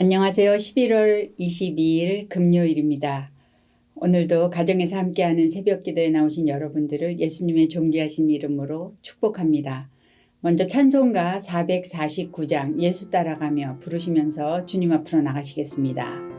안녕하세요. 11월 22일 금요일입니다. 오늘도 가정에서 함께하는 새벽 기도에 나오신 여러분들을 예수님의 존귀하신 이름으로 축복합니다. 먼저 찬송가 449장 예수 따라가며 부르시면서 주님 앞으로 나가시겠습니다.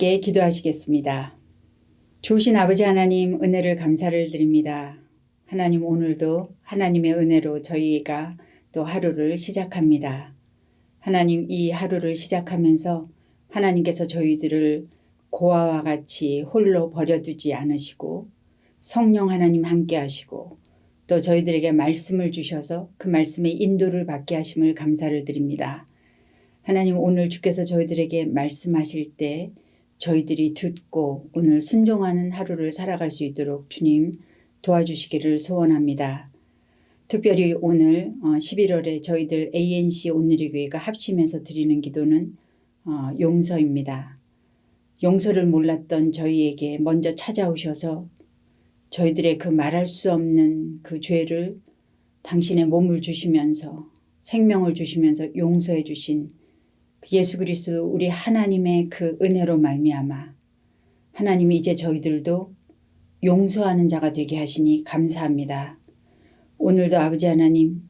함께 기도하시겠습니다. 좋으신 아버지 하나님, 은혜를 감사를 드립니다. 하나님, 오늘도 하나님의 은혜로 저희가 또 하루를 시작합니다. 하나님, 이 하루를 시작하면서 하나님께서 저희들을 고아와 같이 홀로 버려두지 않으시고 성령 하나님 함께 하시고 또 저희들에게 말씀을 주셔서 그 말씀의 인도를 받게 하심을 감사를 드립니다. 하나님, 오늘 주께서 저희들에게 말씀하실 때 저희들이 듣고 오늘 순종하는 하루를 살아갈 수 있도록 주님 도와주시기를 소원합니다. 특별히 오늘 11월에 저희들 ANC 온누리 교회가 합심해서 드리는 기도는 용서입니다. 용서를 몰랐던 저희에게 먼저 찾아오셔서 저희들의 그 말할 수 없는 그 죄를 당신의 몸을 주시면서 생명을 주시면서 용서해 주신 예수 그리스도 우리 하나님의 그 은혜로 말미암아 하나님이 이제 저희들도 용서하는 자가 되게 하시니 감사합니다. 오늘도 아버지 하나님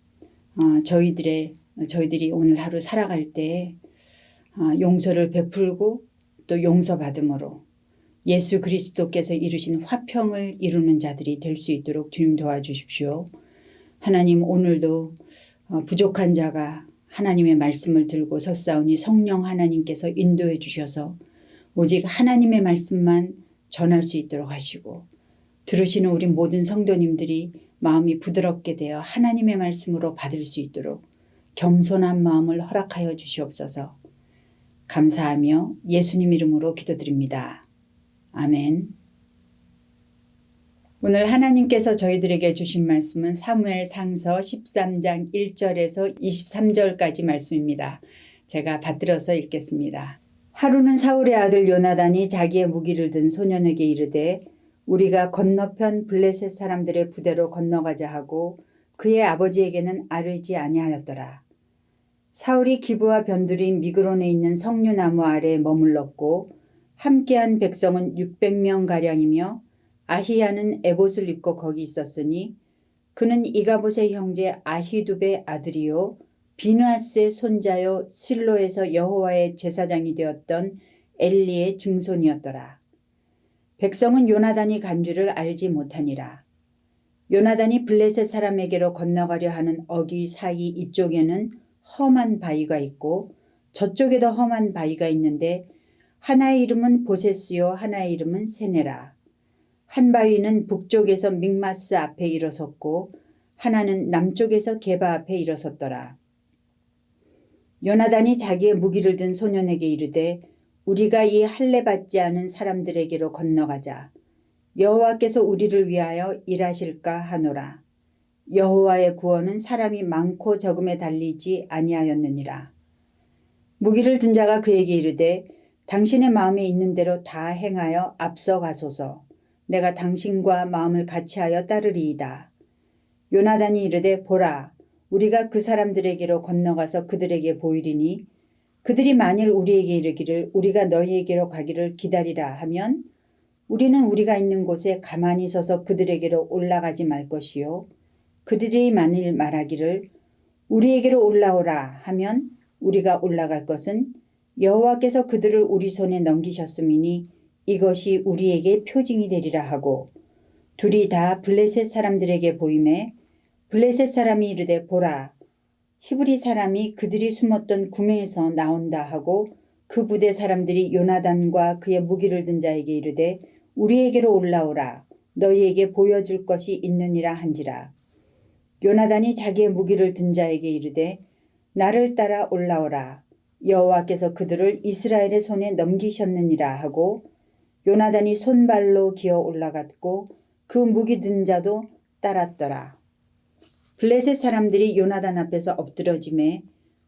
저희들이 오늘 하루 살아갈 때 용서를 베풀고 또 용서받음으로 예수 그리스도께서 이루신 화평을 이루는 자들이 될 수 있도록 주님 도와주십시오. 하나님 오늘도 부족한 자가 하나님의 말씀을 들고 섰사오니 성령 하나님께서 인도해 주셔서 오직 하나님의 말씀만 전할 수 있도록 하시고 들으시는 우리 모든 성도님들이 마음이 부드럽게 되어 하나님의 말씀으로 받을 수 있도록 겸손한 마음을 허락하여 주시옵소서. 감사하며 예수님 이름으로 기도드립니다. 아멘. 오늘 하나님께서 저희들에게 주신 말씀은 사무엘상서 13장 1절에서 23절까지 말씀입니다. 제가 받들어서 읽겠습니다. 하루는 사울의 아들 요나단이 자기의 무기를 든 소년에게 이르되 우리가 건너편 블레셋 사람들의 부대로 건너가자 하고 그의 아버지에게는 아뢰지 아니하였더라. 사울이 기브와 변두리 미그론에 있는 석류나무 아래에 머물렀고 함께한 백성은 600명가량이며 아히야는 에봇을 입고 거기 있었으니 그는 이가봇의 형제 아히두베의 아들이요 비느하스의 손자요 실로에서 여호와의 제사장이 되었던 엘리의 증손이었더라. 백성은 요나단이 간 줄을 알지 못하니라. 요나단이 블레셋 사람에게로 건너가려 하는 어귀 사이 이쪽에는 험한 바위가 있고 저쪽에도 험한 바위가 있는데 하나의 이름은 보세스요 하나의 이름은 세네라. 한 바위는 북쪽에서 믹마스 앞에 일어섰고 하나는 남쪽에서 게바 앞에 일어섰더라. 요나단이 자기의 무기를 든 소년에게 이르되 우리가 이 할례 받지 않은 사람들에게로 건너가자. 여호와께서 우리를 위하여 일하실까 하노라. 여호와의 구원은 사람이 많고 적음에 달리지 아니하였느니라. 무기를 든 자가 그에게 이르되 당신의 마음에 있는 대로 다 행하여 앞서 가소서. 내가 당신과 마음을 같이하여 따르리이다. 요나단이 이르되 보라 우리가 그 사람들에게로 건너가서 그들에게 보이리니 그들이 만일 우리에게 이르기를 우리가 너희에게로 가기를 기다리라 하면 우리는 우리가 있는 곳에 가만히 서서 그들에게로 올라가지 말 것이요 그들이 만일 말하기를 우리에게로 올라오라 하면 우리가 올라갈 것은 여호와께서 그들을 우리 손에 넘기셨음이니 이것이 우리에게 표징이 되리라 하고 둘이 다 블레셋 사람들에게 보이매 블레셋 사람이 이르되 보라 히브리 사람이 그들이 숨었던 구매에서 나온다 하고 그 부대 사람들이 요나단과 그의 무기를 든 자에게 이르되 우리에게로 올라오라 너희에게 보여줄 것이 있느니라 한지라. 요나단이 자기의 무기를 든 자에게 이르되 나를 따라 올라오라 여호와께서 그들을 이스라엘의 손에 넘기셨느니라 하고 요나단이 손발로 기어 올라갔고 그 무기 든 자도 따랐더라. 블레셋 사람들이 요나단 앞에서 엎드러짐에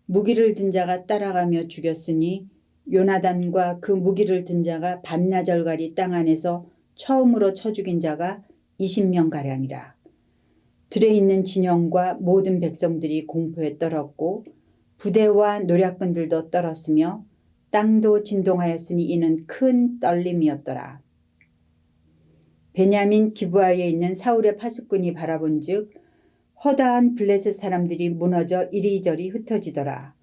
무기를 든 자가 따라가며 죽였으니 요나단과 그 무기를 든 자가 반나절가리 땅 안에서 처음으로 쳐 죽인 자가 20명가량이라. 들에 있는 진영과 모든 백성들이 공포에 떨었고 부대와 노략군들도 떨었으며 땅도 진동하였으니 이는 큰 떨림이었더라. 베냐민 기브아에 있는 사울의 파수꾼이 바라본즉 허다한 블레셋 사람들이 무너져 이리저리 흩어지더라.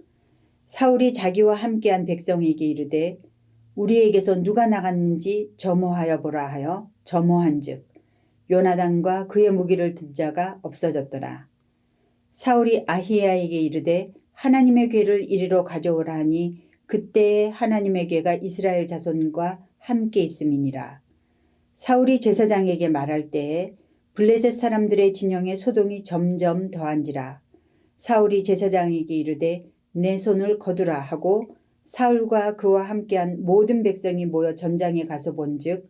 사울이 자기와 함께한 백성에게 이르되 우리에게서 누가 나갔는지 점호하여 보라 하여 점호한즉 요나단과 그의 무기를 든 자가 없어졌더라. 사울이 아히야에게 이르되 하나님의 궤를 이리로 가져오라 하니 그때에 하나님의 궤가 이스라엘 자손과 함께 있음이니라. 사울이 제사장에게 말할 때에 블레셋 사람들의 진영에 소동이 점점 더한지라. 사울이 제사장에게 이르되 내 손을 거두라 하고 사울과 그와 함께한 모든 백성이 모여 전장에 가서 본즉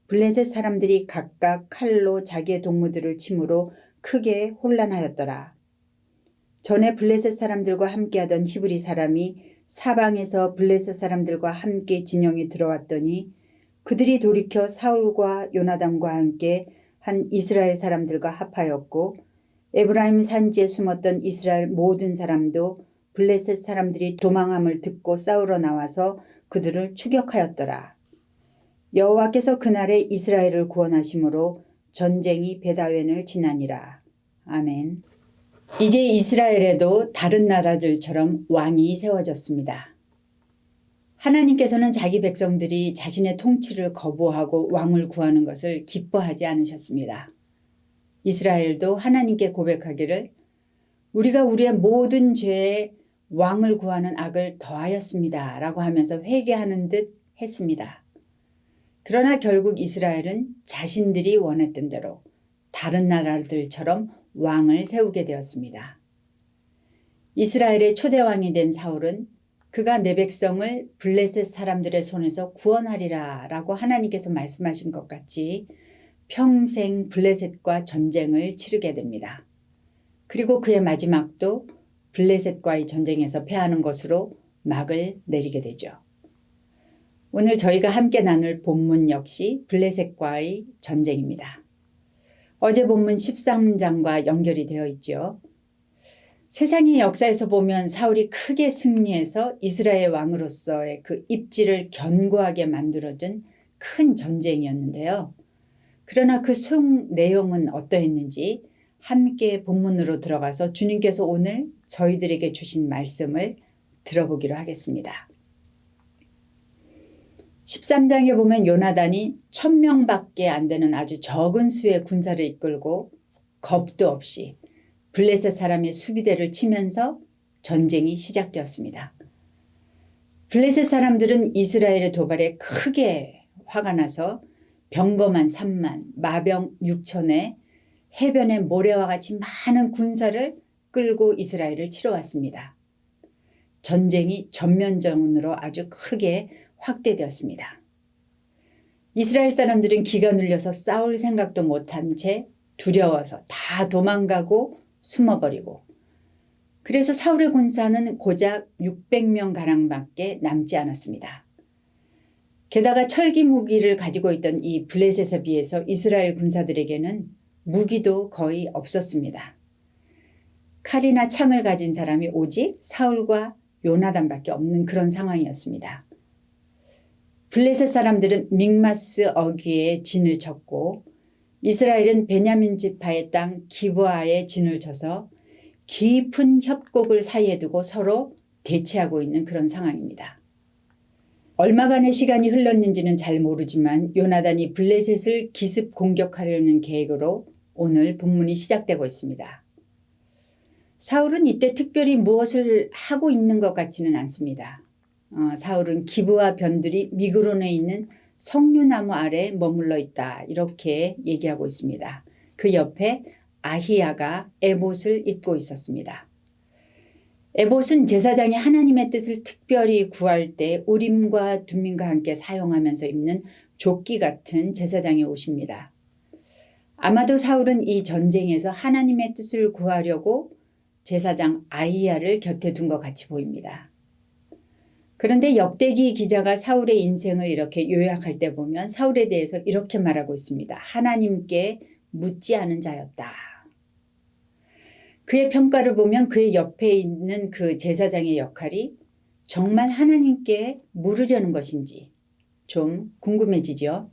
블레셋 사람들이 각각 칼로 자기의 동무들을 침으로 크게 혼란하였더라. 전에 블레셋 사람들과 함께하던 히브리 사람이 사방에서 블레셋 사람들과 함께 진영에 들어왔더니 그들이 돌이켜 사울과 요나단과 함께 한 이스라엘 사람들과 합하였고 에브라임 산지에 숨었던 이스라엘 모든 사람도 블레셋 사람들이 도망함을 듣고 싸우러 나와서 그들을 추격하였더라. 여호와께서 그날에 이스라엘을 구원하심으로 전쟁이 베다웬을 지나니라. 아멘. 이제 이스라엘에도 다른 나라들처럼 왕이 세워졌습니다. 하나님께서는 자기 백성들이 자신의 통치를 거부하고 왕을 구하는 것을 기뻐하지 않으셨습니다. 이스라엘도 하나님께 고백하기를 우리가 우리의 모든 죄에 왕을 구하는 악을 더하였습니다 라고 하면서 회개하는 듯 했습니다. 그러나 결국 이스라엘은 자신들이 원했던 대로 다른 나라들처럼 왕을 세우게 되었습니다. 이스라엘의 초대왕이 된 사울은 그가 내 백성을 블레셋 사람들의 손에서 구원하리라 라고 하나님께서 말씀하신 것 같이 평생 블레셋과 전쟁을 치르게 됩니다. 그리고 그의 마지막도 블레셋과의 전쟁에서 패하는 것으로 막을 내리게 되죠. 오늘 저희가 함께 나눌 본문 역시 블레셋과의 전쟁입니다. 어제 본문 13장과 연결이 되어 있죠. 세상의 역사에서 보면 사울이 크게 승리해서 이스라엘 왕으로서의 그 입지를 견고하게 만들어준 큰 전쟁이었는데요. 그러나 그 승 내용은 어떠했는지 함께 본문으로 들어가서 주님께서 오늘 저희들에게 주신 말씀을 들어보기로 하겠습니다. 13장에 보면 요나단이 1000명밖에 안 되는 아주 적은 수의 군사를 이끌고 겁도 없이 블레셋 사람의 수비대를 치면서 전쟁이 시작되었습니다. 블레셋 사람들은 이스라엘의 도발에 크게 화가 나서 병거만 3만, 마병 6천에 해변의 모래와 같이 많은 군사를 끌고 이스라엘을 치러 왔습니다. 전쟁이 전면전으로 아주 크게 확대되었습니다. 이스라엘 사람들은 기가 눌려서 싸울 생각도 못한 채 두려워서 다 도망가고 숨어버리고 그래서 사울의 군사는 고작 600명가량밖에 남지 않았습니다. 게다가 철기 무기를 가지고 있던 이 블레셋에 비해서 이스라엘 군사들에게는 무기도 거의 없었습니다. 칼이나 창을 가진 사람이 오직 사울과 요나단밖에 없는 그런 상황이었습니다. 블레셋 사람들은 믹마스 어귀에 진을 쳤고 이스라엘은 베냐민 지파의 땅 기브아에 진을 쳐서 깊은 협곡을 사이에 두고 서로 대치하고 있는 그런 상황입니다. 얼마간의 시간이 흘렀는지는 잘 모르지만 요나단이 블레셋을 기습 공격하려는 계획으로 오늘 본문이 시작되고 있습니다. 사울은 이때 특별히 무엇을 하고 있는 것 같지는 않습니다. 사울은 기브아 변들이 미그론에 있는 석류나무 아래에 머물러 있다 이렇게 얘기하고 있습니다. 그 옆에 아히야가 에봇을 입고 있었습니다. 에봇은 제사장이 하나님의 뜻을 특별히 구할 때 우림과 둠밈과 함께 사용하면서 입는 조끼 같은 제사장의 옷입니다. 아마도 사울은 이 전쟁에서 하나님의 뜻을 구하려고 제사장 아히야를 곁에 둔 것 같이 보입니다. 그런데 역대기 기자가 사울의 인생을 이렇게 요약할 때 보면 사울에 대해서 이렇게 말하고 있습니다. 하나님께 묻지 않은 자였다. 그의 평가를 보면 그의 옆에 있는 그 제사장의 역할이 정말 하나님께 물으려는 것인지 좀 궁금해지죠.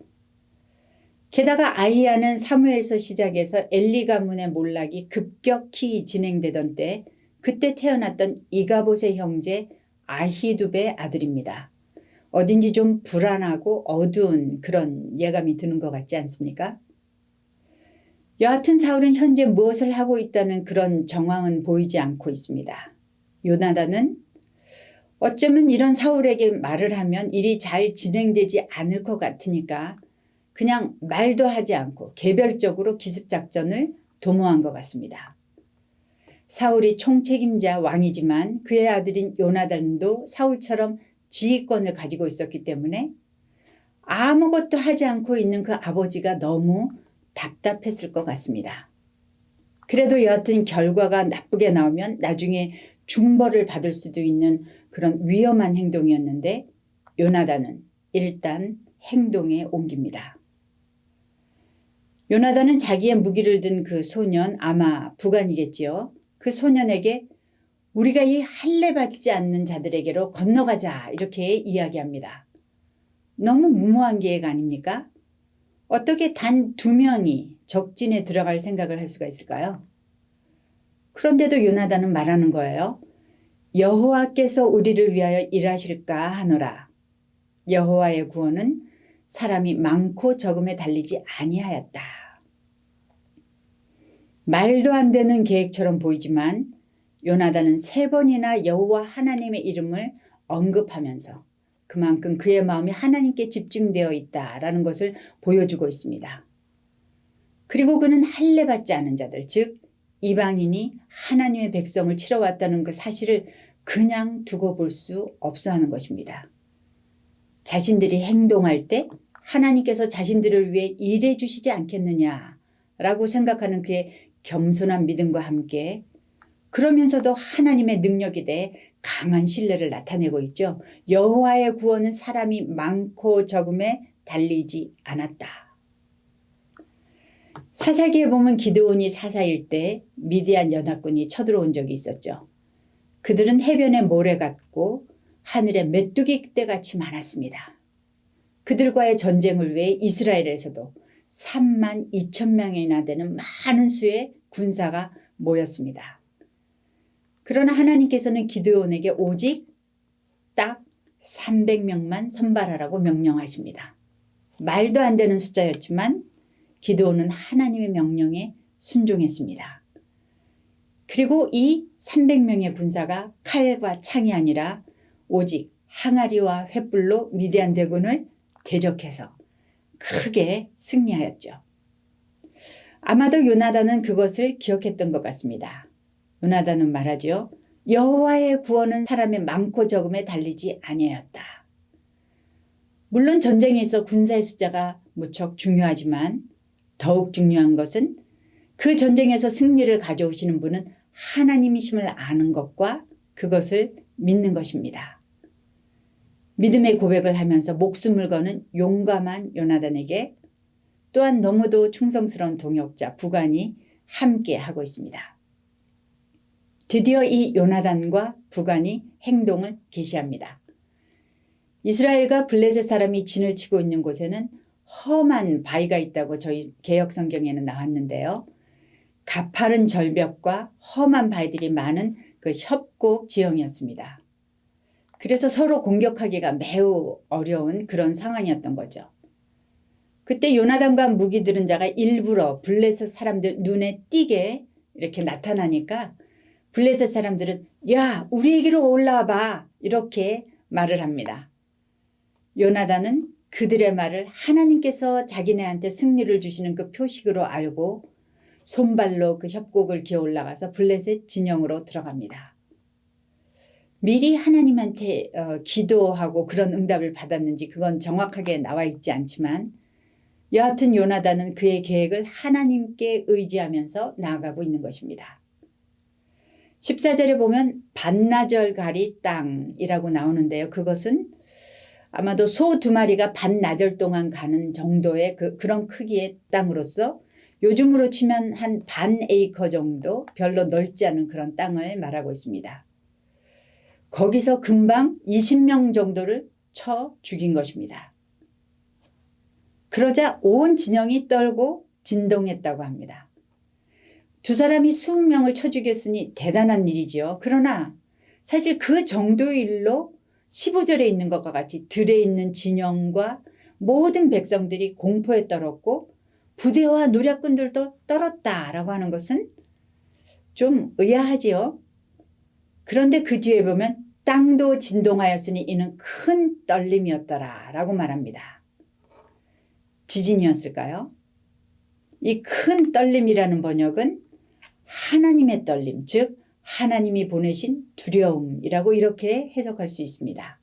게다가 아히야는 사무엘서 시작해서 엘리 가문의 몰락이 급격히 진행되던 때 그때 태어났던 이가봇의 형제 아히두베의 아들입니다. 어딘지 좀 불안하고 어두운 그런 예감이 드는 것 같지 않습니까? 여하튼 사울은 현재 무엇을 하고 있다는 그런 정황은 보이지 않고 있습니다. 요나단은 어쩌면 이런 사울에게 말을 하면 일이 잘 진행되지 않을 것 같으니까 그냥 말도 하지 않고 개별적으로 기습작전을 도모한 것 같습니다. 사울이 총책임자 왕이지만 그의 아들인 요나단도 사울처럼 지휘권을 가지고 있었기 때문에 아무것도 하지 않고 있는 그 아버지가 너무 답답했을 것 같습니다. 그래도 여하튼 결과가 나쁘게 나오면 나중에 중벌을 받을 수도 있는 그런 위험한 행동이었는데 요나단은 일단 행동에 옮깁니다. 요나단은 자기의 무기를 든 그 소년, 아마 부간이겠지요. 그 소년에게 우리가 이 할례 받지 않는 자들에게로 건너가자 이렇게 이야기합니다. 너무 무모한 계획 아닙니까? 어떻게 단 2명이 적진에 들어갈 생각을 할 수가 있을까요? 그런데도 요나단은 말하는 거예요. 여호와께서 우리를 위하여 일하실까 하노라. 여호와의 구원은 사람이 많고 적음에 달리지 아니하였다. 말도 안 되는 계획처럼 보이지만 요나단은 3번이나 여호와 하나님의 이름을 언급하면서 그만큼 그의 마음이 하나님께 집중되어 있다라는 것을 보여주고 있습니다. 그리고 그는 할례 받지 않은 자들, 즉 이방인이 하나님의 백성을 치러 왔다는 그 사실을 그냥 두고 볼 수 없어 하는 것입니다. 자신들이 행동할 때 하나님께서 자신들을 위해 일해 주시지 않겠느냐라고 생각하는 그의 겸손한 믿음과 함께 그러면서도 하나님의 능력에 대해 강한 신뢰를 나타내고 있죠. 여호와의 구원은 사람이 많고 적음에 달리지 않았다. 사사기에 보면 기드온이 사사일 때 미디안 연합군이 쳐들어온 적이 있었죠. 그들은 해변에 모래 같고 하늘에 메뚜기 떼같이 많았습니다. 그들과의 전쟁을 위해 이스라엘에서도 32,000명이나 되는 많은 수의 군사가 모였습니다. 그러나 하나님께서는 기드온에게 오직 딱 300명만 선발하라고 명령하십니다. 말도 안 되는 숫자였지만 기드온은 하나님의 명령에 순종했습니다. 그리고 이 300명의 군사가 칼과 창이 아니라 오직 항아리와 횃불로 미디안 대군을 대적해서 크게 승리하였죠. 아마도 요나단은 그것을 기억했던 것 같습니다. 요나단은 말하죠. 여호와의 구원은 사람의 많고 적음에 달리지 아니하였다. 물론 전쟁에서 군사의 숫자가 무척 중요하지만 더욱 중요한 것은 그 전쟁에서 승리를 가져오시는 분은 하나님이심을 아는 것과 그것을 믿는 것입니다. 믿음의 고백을 하면서 목숨을 거는 용감한 요나단에게 또한 너무도 충성스러운 동역자 부간이 함께 하고 있습니다. 드디어 이 요나단과 부간이 행동을 개시합니다. 이스라엘과 블레셋 사람이 진을 치고 있는 곳에는 험한 바위가 있다고 저희 개역 성경에는 나왔는데요. 가파른 절벽과 험한 바위들이 많은 그 협곡 지형이었습니다. 그래서 서로 공격하기가 매우 어려운 그런 상황이었던 거죠. 그때 요나단과 무기 들은 자가 일부러 블레셋 사람들 눈에 띄게 이렇게 나타나니까 블레셋 사람들은 야 우리에게로 올라와봐 이렇게 말을 합니다. 요나단은 그들의 말을 하나님께서 자기네한테 승리를 주시는 그 표식으로 알고 손발로 그 협곡을 기어 올라가서 블레셋 진영으로 들어갑니다. 미리 하나님한테 기도하고 그런 응답을 받았는지 그건 정확하게 나와 있지 않지만 여하튼 요나단은 그의 계획을 하나님께 의지하면서 나아가고 있는 것입니다. 14절에 보면 반나절가리 땅이라고 나오는데요. 그것은 아마도 소 2마리가 반나절 동안 가는 정도의 그런 크기의 땅으로서 요즘으로 치면 한 반 에이커 정도 별로 넓지 않은 그런 땅을 말하고 있습니다. 거기서 금방 20명 정도를 쳐 죽인 것입니다. 그러자 온 진영이 떨고 진동했다고 합니다. 2사람이 20명을 쳐 죽였으니 대단한 일이지요. 그러나 사실 그 정도의 일로 15절에 있는 것과 같이 들에 있는 진영과 모든 백성들이 공포에 떨었고 부대와 노략군들도 떨었다라고 하는 것은 좀 의아하지요. 그런데 그 뒤에 보면 땅도 진동하였으니 이는 큰 떨림이었더라라고 말합니다. 지진이었을까요? 이 큰 떨림이라는 번역은 하나님의 떨림, 즉 하나님이 보내신 두려움이라고 이렇게 해석할 수 있습니다.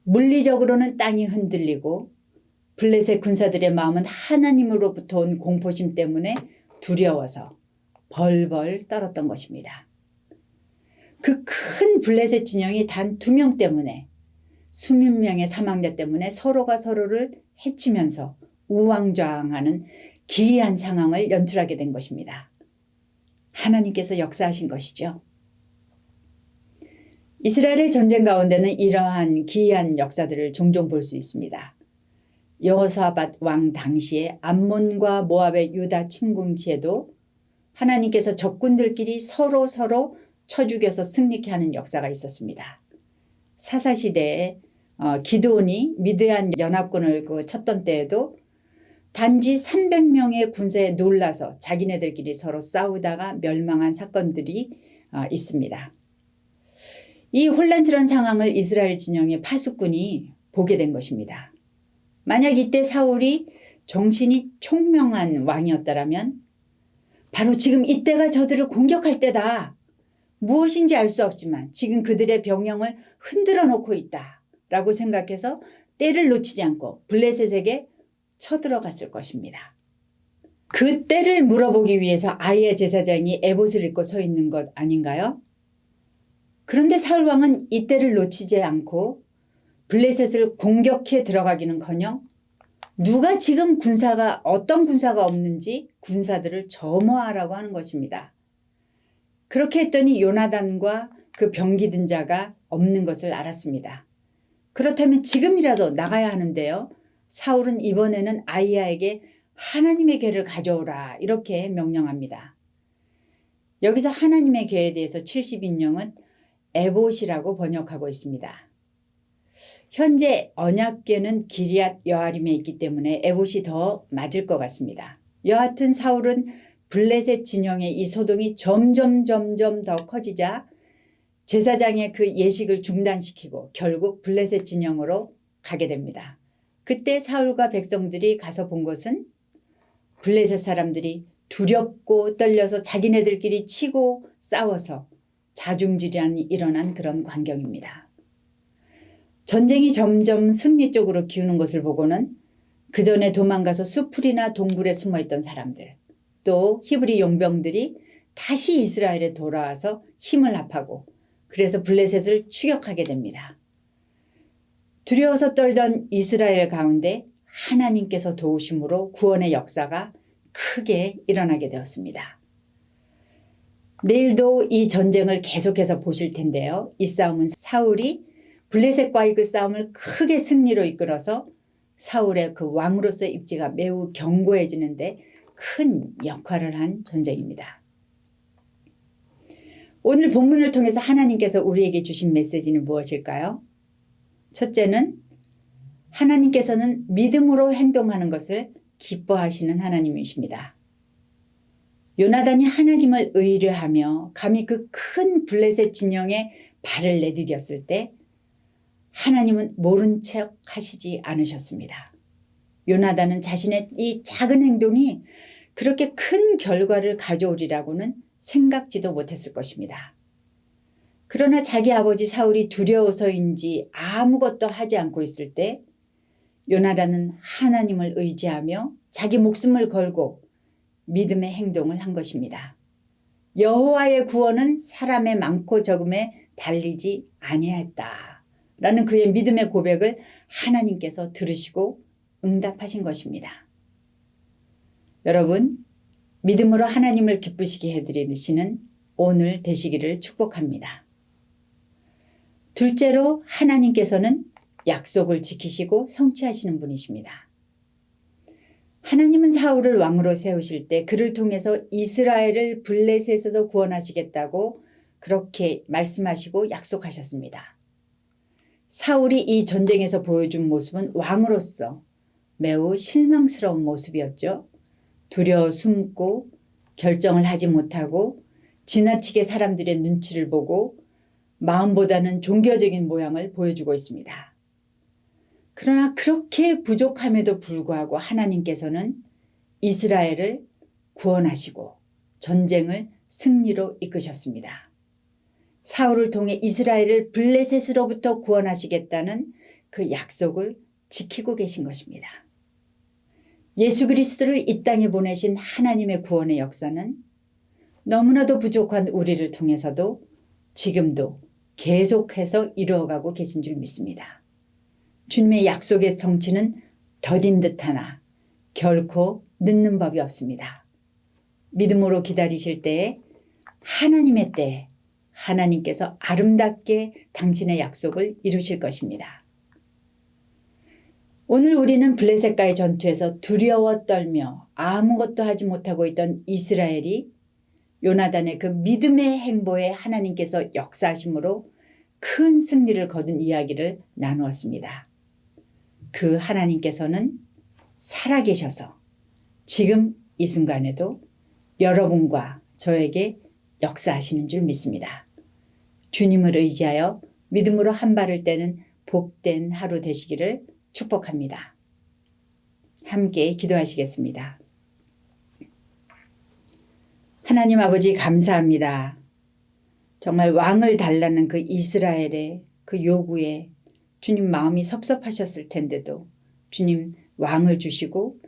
물리적으로는 땅이 흔들리고 블레셋 군사들의 마음은 하나님으로부터 온 공포심 때문에 두려워서 벌벌 떨었던 것입니다. 그 큰 블레셋 진영이 단 2명 때문에 수십 명의 사망자 때문에 서로가 서로를 해치면서 우왕좌왕하는 기이한 상황을 연출하게 된 것입니다. 하나님께서 역사하신 것이죠. 이스라엘의 전쟁 가운데는 이러한 기이한 역사들을 종종 볼 수 있습니다. 여호사밧 왕 당시에 암몬과 모압의 유다 침공시에도 하나님께서 적군들끼리 서로 쳐 죽여서 승리케 하는 역사가 있었습니다. 사사시대에 기드온이 미드안 연합군을 쳤던 때에도 단지 300명의 군사에 놀라서 자기네들끼리 서로 싸우다가 멸망한 사건들이 있습니다. 이 혼란스러운 상황을 이스라엘 진영의 파수꾼이 보게 된 것입니다. 만약 이때 사울이 정신이 총명한 왕이었다면 바로 지금 이때가 저들을 공격할 때다. 무엇인지 알 수 없지만 지금 그들의 병영을 흔들어 놓고 있다 라고 생각해서 때를 놓치지 않고 블레셋에게 쳐들어갔을 것입니다. 그 때를 물어보기 위해서 아이야 제사장이 에봇을 입고 서 있는 것 아닌가요? 그런데 사울 왕은 이 때를 놓치지 않고 블레셋을 공격해 들어가기는커녕 누가 지금 어떤 군사가 없는지 군사들을 점호하라고 하는 것입니다. 그렇게 했더니 요나단과 그 병기든 자가 없는 것을 알았습니다. 그렇다면 지금이라도 나가야 하는데요. 사울은 이번에는 아이야에게 하나님의 궤를 가져오라 이렇게 명령합니다. 여기서 하나님의 궤에 대해서 70인용은 에봇이라고 번역하고 있습니다. 현재 언약궤는 기럇 여아림에 있기 때문에 에봇이 더 맞을 것 같습니다. 여하튼 사울은 블레셋 진영의 이 소동이 점점 더 커지자 제사장의 그 예식을 중단시키고 결국 블레셋 진영으로 가게 됩니다. 그때 사울과 백성들이 가서 본 것은 블레셋 사람들이 두렵고 떨려서 자기네들끼리 치고 싸워서 자중질환이 일어난 그런 광경입니다. 전쟁이 점점 승리 쪽으로 기우는 것을 보고는 그 전에 도망가서 수풀이나 동굴에 숨어있던 사람들 또 히브리 용병들이 다시 이스라엘에 돌아와서 힘을 합하고 그래서 블레셋을 추격하게 됩니다. 두려워서 떨던 이스라엘 가운데 하나님께서 도우심으로 구원의 역사가 크게 일어나게 되었습니다. 내일도 이 전쟁을 계속해서 보실 텐데요. 이 싸움은 사울이 블레셋과의 그 싸움을 크게 승리로 이끌어서 사울의 그 왕으로서의 입지가 매우 견고해지는데 큰 역할을 한 전쟁입니다. 오늘 본문을 통해서 하나님께서 우리에게 주신 메시지는 무엇일까요? 첫째는 하나님께서는 믿음으로 행동하는 것을 기뻐하시는 하나님이십니다. 요나단이 하나님을 의뢰하며 감히 그 큰 블레셋 진영에 발을 내디뎠을 때 하나님은 모른 척 하시지 않으셨습니다. 요나단은 자신의 이 작은 행동이 그렇게 큰 결과를 가져오리라고는 생각지도 못했을 것입니다. 그러나 자기 아버지 사울이 두려워서인지 아무것도 하지 않고 있을 때 요나단은 하나님을 의지하며 자기 목숨을 걸고 믿음의 행동을 한 것입니다. 여호와의 구원은 사람의 많고 적음에 달리지 아니하였다라는 그의 믿음의 고백을 하나님께서 들으시고 응답하신 것입니다. 여러분, 믿음으로 하나님을 기쁘시게 해드리시는 오늘 되시기를 축복합니다. 둘째로 하나님께서는 약속을 지키시고 성취하시는 분이십니다. 하나님은 사울을 왕으로 세우실 때 그를 통해서 이스라엘을 블레셋에서 구원하시겠다고 그렇게 말씀하시고 약속하셨습니다. 사울이 이 전쟁에서 보여준 모습은 왕으로서 매우 실망스러운 모습이었죠. 두려워 숨고 결정을 하지 못하고 지나치게 사람들의 눈치를 보고 마음보다는 종교적인 모양을 보여주고 있습니다. 그러나 그렇게 부족함에도 불구하고 하나님께서는 이스라엘을 구원하시고 전쟁을 승리로 이끄셨습니다. 사울을 통해 이스라엘을 블레셋으로부터 구원하시겠다는 그 약속을 지키고 계신 것입니다. 예수 그리스도를 이 땅에 보내신 하나님의 구원의 역사는 너무나도 부족한 우리를 통해서도 지금도 계속해서 이루어가고 계신 줄 믿습니다. 주님의 약속의 성취는 더딘 듯하나 결코 늦는 법이 없습니다. 믿음으로 기다리실 때에 하나님의 때에 하나님께서 아름답게 당신의 약속을 이루실 것입니다. 오늘 우리는 블레셋과의 전투에서 두려워 떨며 아무것도 하지 못하고 있던 이스라엘이 요나단의 그 믿음의 행보에 하나님께서 역사하심으로 큰 승리를 거둔 이야기를 나누었습니다. 그 하나님께서는 살아계셔서 지금 이 순간에도 여러분과 저에게 역사하시는 줄 믿습니다. 주님을 의지하여 믿음으로 한 발을 떼는 복된 하루 되시기를 축복합니다. 함께 기도하시겠습니다. 하나님 아버지 감사합니다. 정말 왕을 달라는 그 이스라엘의 그 요구에 주님 마음이 섭섭하셨을 텐데도 주님 왕을 주시고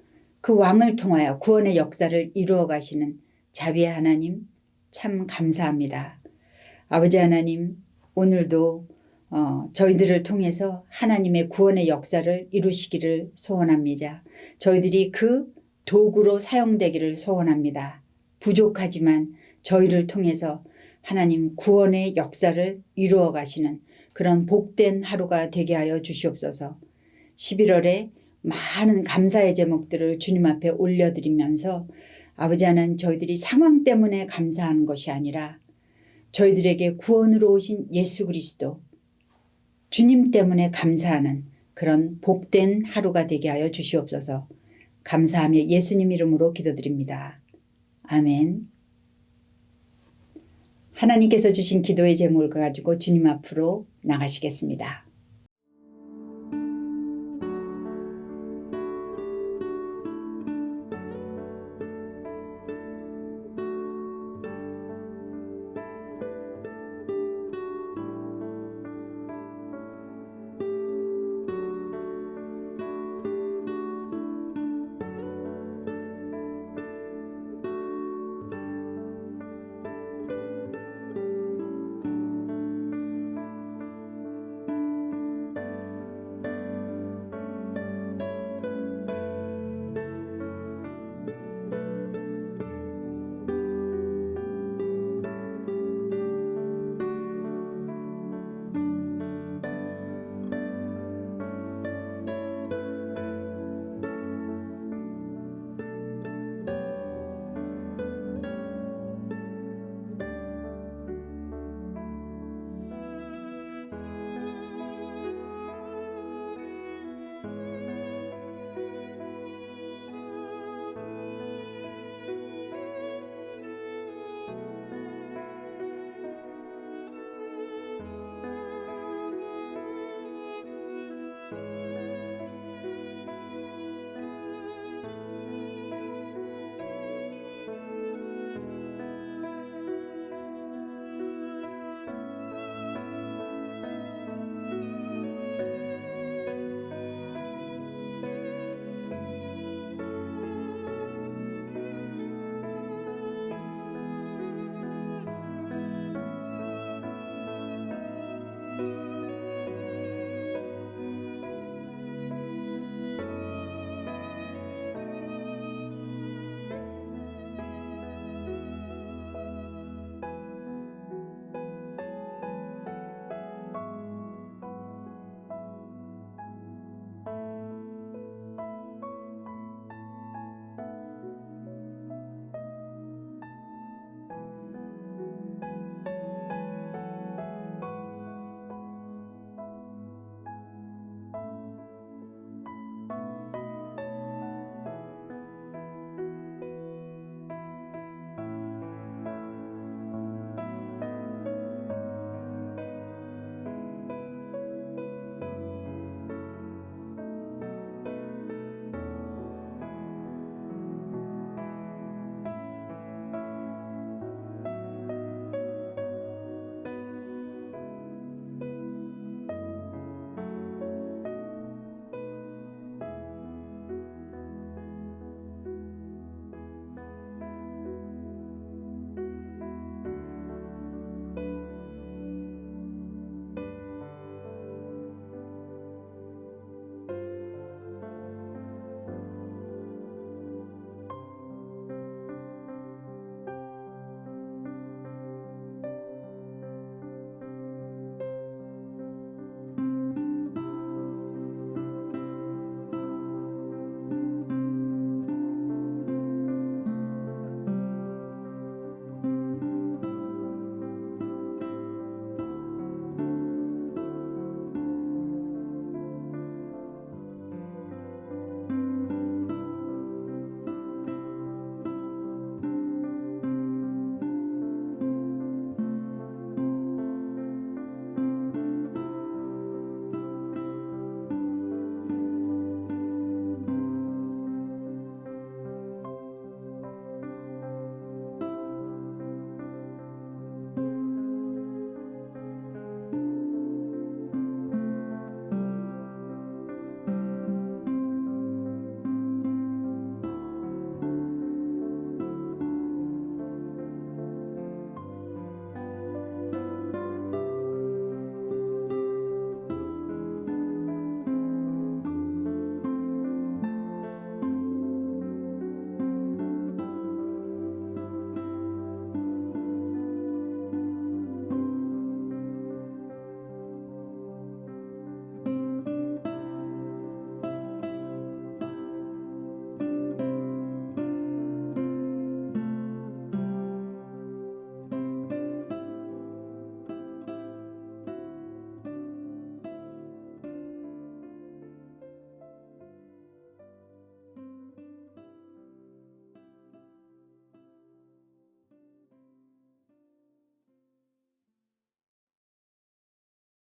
그 왕을 통하여 구원의 역사를 이루어 가시는 자비의 하나님 참 감사합니다. 아버지 하나님 오늘도 저희들을 통해서 하나님의 구원의 역사를 이루시기를 소원합니다. 저희들이 그 도구로 사용되기를 소원합니다. 부족하지만 저희를 통해서 하나님 구원의 역사를 이루어 가시는 그런 복된 하루가 되게 하여 주시옵소서. 11월에 많은 감사의 제목들을 주님 앞에 올려드리면서 아버지 하나님 저희들이 상황 때문에 감사하는 것이 아니라 저희들에게 구원으로 오신 예수 그리스도 주님 때문에 감사하는 그런 복된 하루가 되게 하여 주시옵소서. 감사하며 예수님 이름으로 기도드립니다. 아멘. 하나님께서 주신 기도의 제목을 가지고 주님 앞으로 나가시겠습니다.